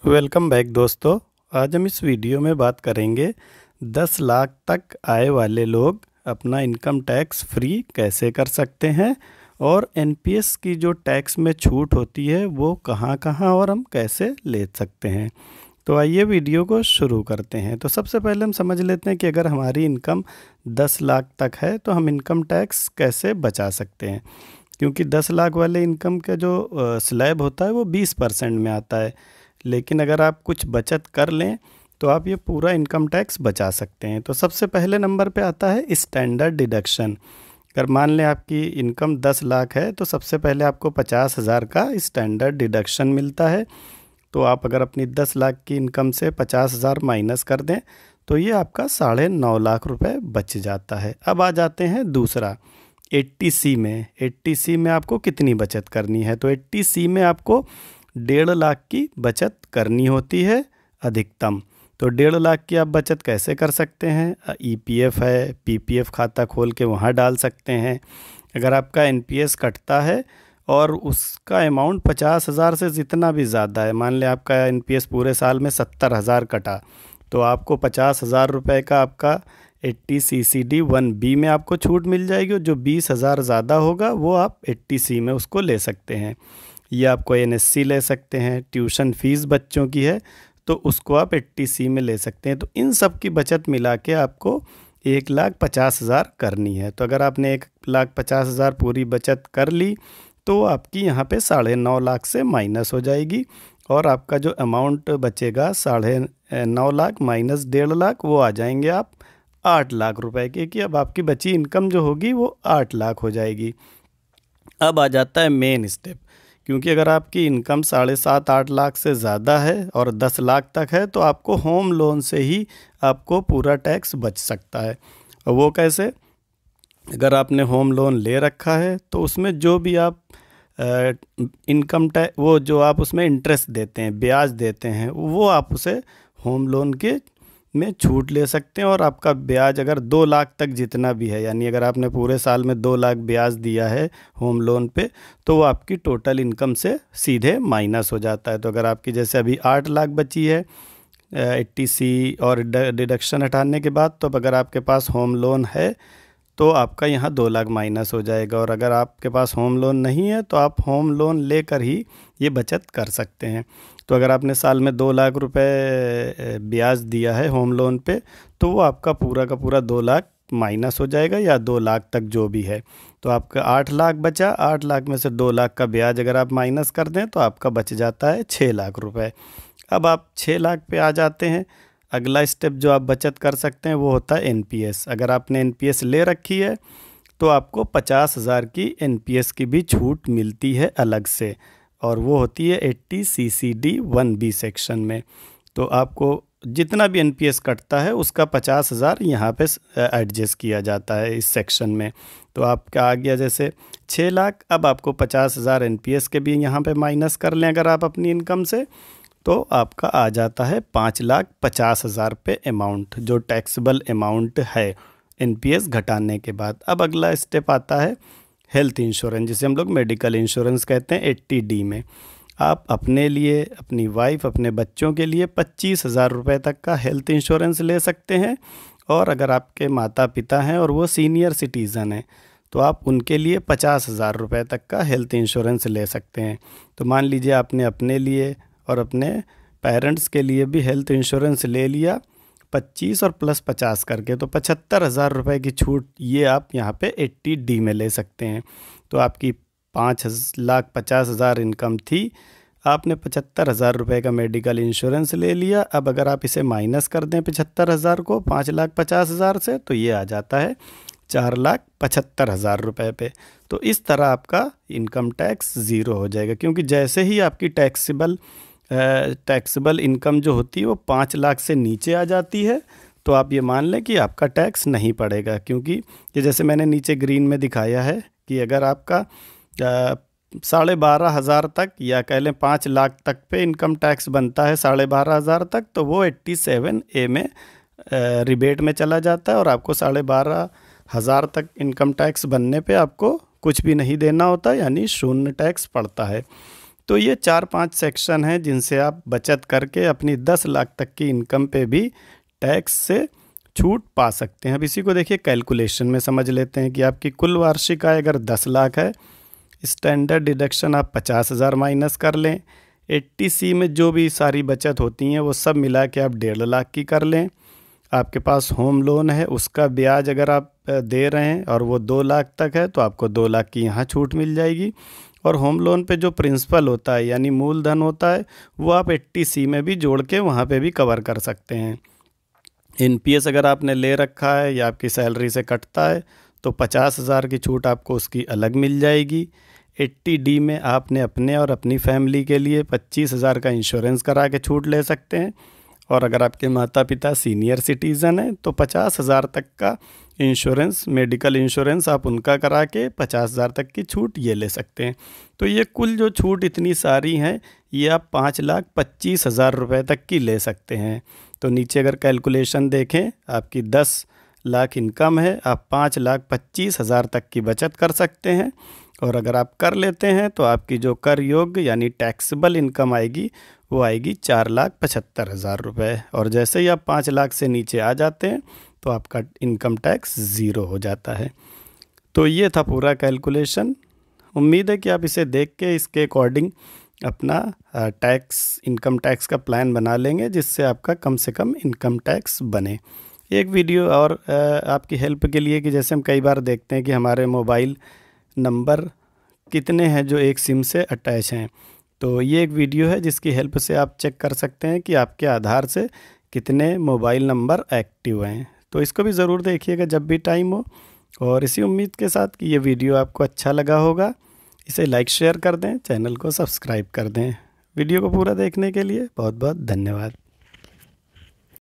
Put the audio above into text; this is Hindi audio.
वेलकम बैक दोस्तों। आज हम इस वीडियो में बात करेंगे 10 लाख तक आय वाले लोग अपना इनकम टैक्स फ्री कैसे कर सकते हैं और एनपीएस की जो टैक्स में छूट होती है वो कहाँ कहाँ और हम कैसे ले सकते हैं। तो आइए वीडियो को शुरू करते हैं। तो सबसे पहले हम समझ लेते हैं कि अगर हमारी इनकम 10 लाख तक है तो हम इनकम टैक्स कैसे बचा सकते हैं, क्योंकि 10 लाख वाले इनकम का जो स्लैब होता है वो 20% में आता है। लेकिन अगर आप कुछ बचत कर लें तो आप ये पूरा इनकम टैक्स बचा सकते हैं। तो सबसे पहले नंबर पे आता है स्टैंडर्ड डिडक्शन। अगर मान लें आपकी इनकम 10 लाख है तो सबसे पहले आपको 50,000 का स्टैंडर्ड डिडक्शन मिलता है। तो आप अगर अपनी 10 लाख की इनकम से 50,000 माइनस कर दें तो ये आपका 9.5 लाख रुपए बच जाता है। अब आ जाते हैं दूसरा 80C में। 80C में आपको कितनी बचत करनी है? तो 80C में आपको 1.5 लाख की बचत करनी होती है अधिकतम। तो 1.5 लाख की आप बचत कैसे कर सकते हैं? ईपीएफ है, पीपीएफ खाता खोल के वहाँ डाल सकते हैं। अगर आपका एनपीएस कटता है और उसका अमाउंट 50,000 से जितना भी ज़्यादा है, मान लें आपका एनपीएस पूरे साल में 70,000 कटा, तो आपको 50,000 रुपये का आपका 80CCD 1B में आपको छूट मिल जाएगी। और जो 20,000 ज़्यादा होगा वो आप 80C में उसको ले सकते हैं। या आप कोई एनएससी ले सकते हैं, ट्यूशन फीस बच्चों की है तो उसको आप 80C में ले सकते हैं। तो इन सब की बचत मिला के आपको 1,50,000 करनी है। तो अगर आपने 1,50,000 पूरी बचत कर ली तो आपकी यहाँ पे 9.5 लाख से माइनस हो जाएगी और आपका जो अमाउंट बचेगा 9.5 लाख माइनस 1.5 लाख वो आ जाएंगे आप 8 लाख रुपए के, कि अब आपकी बची इनकम जो होगी वो 8 लाख हो जाएगी। अब आ जाता है मेन स्टेप, क्योंकि अगर आपकी इनकम 7.5-8 लाख से ज़्यादा है और 10 लाख तक है तो आपको होम लोन से ही आपको पूरा टैक्स बच सकता है। और वो कैसे? अगर आपने होम लोन ले रखा है तो उसमें जो भी आप इनकम टैक्स वो जो आप उसमें इंटरेस्ट देते हैं, ब्याज देते हैं, वो आप उसे होम लोन के में छूट ले सकते हैं। और आपका ब्याज अगर 2 लाख तक जितना भी है, यानी अगर आपने पूरे साल में 2 लाख ब्याज दिया है होम लोन पे, तो वो आपकी टोटल इनकम से सीधे माइनस हो जाता है। तो अगर आपकी जैसे अभी 8 लाख बची है 80C और डिडक्शन हटाने के बाद, तो अब अगर आपके पास होम लोन है तो आपका यहाँ 2 लाख माइनस हो जाएगा। और अगर आपके पास होम लोन नहीं है तो आप होम लोन लेकर ही ये बचत कर सकते हैं। तो अगर आपने साल में 2 लाख रुपए ब्याज दिया है होम लोन पे तो वो आपका पूरा का पूरा 2 लाख माइनस हो जाएगा, या 2 लाख तक जो भी है। तो आपका 8 लाख बचा, 8 लाख में से 2 लाख का ब्याज अगर आप माइनस कर दें तो आपका बच जाता है 6 लाख रुपए। अब आप 6 लाख पे आ जाते हैं। अगला स्टेप जो आप बचत कर सकते हैं वो होता है एनपीएस। अगर आपने एनपीएस ले रखी है तो आपको 50,000 की एनपीएस की भी छूट मिलती है अलग से, और वो होती है 80CCD 1B सेक्शन में। तो आपको जितना भी एनपीएस कटता है उसका 50,000 यहाँ पे एडजस्ट किया जाता है इस सेक्शन में। तो आपका आ गया जैसे 6 लाख, अब आपको 50,000 एनपीएस के भी यहाँ पे माइनस कर लें अगर आप अपनी इनकम से, तो आपका आ जाता है 5,50,000 पे अमाउंट, जो टैक्सेबल अमाउंट है एनपीएस घटाने के बाद। अब अगला स्टेप आता है हेल्थ इंश्योरेंस, जिसे हम लोग मेडिकल इंश्योरेंस कहते हैं 80D में। आप अपने लिए, अपनी वाइफ, अपने बच्चों के लिए 25,000 रुपये तक का हेल्थ इंश्योरेंस ले सकते हैं। और अगर आपके माता पिता हैं और वो सीनियर सिटीज़न हैं तो आप उनके लिए 50,000 रुपये तक का हेल्थ इंश्योरेंस ले सकते हैं। तो मान लीजिए आपने अपने लिए और अपने पेरेंट्स के लिए भी हेल्थ इंश्योरेंस ले लिया 25 और प्लस 50 करके, तो 75,000 रुपये की छूट ये आप यहाँ पे 80D में ले सकते हैं। तो आपकी 5,50,000 इनकम थी, आपने 75,000 रुपये का मेडिकल इंश्योरेंस ले लिया। अब अगर आप इसे माइनस कर दें 75,000 को 5,50,000 से, तो ये आ जाता है 4,75,000 रुपये पे। तो इस तरह आपका इनकम टैक्स ज़ीरो हो जाएगा, क्योंकि जैसे ही आपकी टैक्सेबल इनकम जो होती है वो 5 लाख से नीचे आ जाती है तो आप ये मान लें कि आपका टैक्स नहीं पड़ेगा। क्योंकि ये जैसे मैंने नीचे ग्रीन में दिखाया है कि अगर आपका 12,500 तक, या कह लें 5 लाख तक पे इनकम टैक्स बनता है 12,500 तक, तो वो 87A में रिबेट में चला जाता है और आपको 12,500 तक इनकम टैक्स बनने पे आपको कुछ भी नहीं देना होता, यानी शून्य टैक्स पड़ता है। तो ये 4-5 सेक्शन हैं जिनसे आप बचत करके अपनी 10 लाख तक की इनकम पे भी टैक्स से छूट पा सकते हैं। अब इसी को देखिए कैलकुलेशन में समझ लेते हैं कि आपकी कुल वार्षिक आय अगर 10 लाख है, स्टैंडर्ड डिडक्शन आप 50,000 माइनस कर लें, 80C में जो भी सारी बचत होती हैं वो सब मिला के आप 1.5 लाख की कर लें। आपके पास होम लोन है, उसका ब्याज अगर आप दे रहे हैं और वो 2 लाख तक है तो आपको 2 लाख की यहाँ छूट मिल जाएगी। और होम लोन पे जो प्रिंसिपल होता है यानी मूलधन होता है वो आप 80C में भी जोड़ के वहाँ पे भी कवर कर सकते हैं। NPS अगर आपने ले रखा है या आपकी सैलरी से कटता है तो 50,000 की छूट आपको उसकी अलग मिल जाएगी। 80D में आपने अपने और अपनी फैमिली के लिए 25,000 का इंश्योरेंस करा के छूट ले सकते हैं। और अगर आपके माता पिता सीनियर सिटीज़न हैं तो 50,000 तक का इंश्योरेंस, मेडिकल इंश्योरेंस आप उनका करा के 50,000 तक की छूट ये ले सकते हैं। तो ये कुल जो छूट इतनी सारी हैं ये आप 5,25,000 रुपये तक की ले सकते हैं। तो नीचे अगर कैलकुलेशन देखें, आपकी 10 लाख इनकम है, आप 5,25,000 तक की बचत कर सकते हैं। और अगर आप कर लेते हैं तो आपकी जो कर योग्य यानी टैक्सेबल इनकम आएगी वो आएगी 4,75,000 रुपये। और जैसे ही आप 5 लाख से नीचे आ जाते हैं तो आपका इनकम टैक्स ज़ीरो हो जाता है। तो ये था पूरा कैलकुलेशन। उम्मीद है कि आप इसे देख के इसके अकॉर्डिंग अपना इनकम टैक्स का प्लान बना लेंगे जिससे आपका कम से कम इनकम टैक्स बने। एक वीडियो और आपकी हेल्प के लिए कि जैसे हम कई बार देखते हैं कि हमारे मोबाइल नंबर कितने हैं जो एक सिम से अटैच हैं, तो ये एक वीडियो है जिसकी हेल्प से आप चेक कर सकते हैं कि आपके आधार से कितने मोबाइल नंबर एक्टिव हैं। तो इसको भी ज़रूर देखिएगा जब भी टाइम हो। और इसी उम्मीद के साथ कि ये वीडियो आपको अच्छा लगा होगा, इसे लाइक शेयर कर दें, चैनल को सब्सक्राइब कर दें। वीडियो को पूरा देखने के लिए बहुत बहुत धन्यवाद।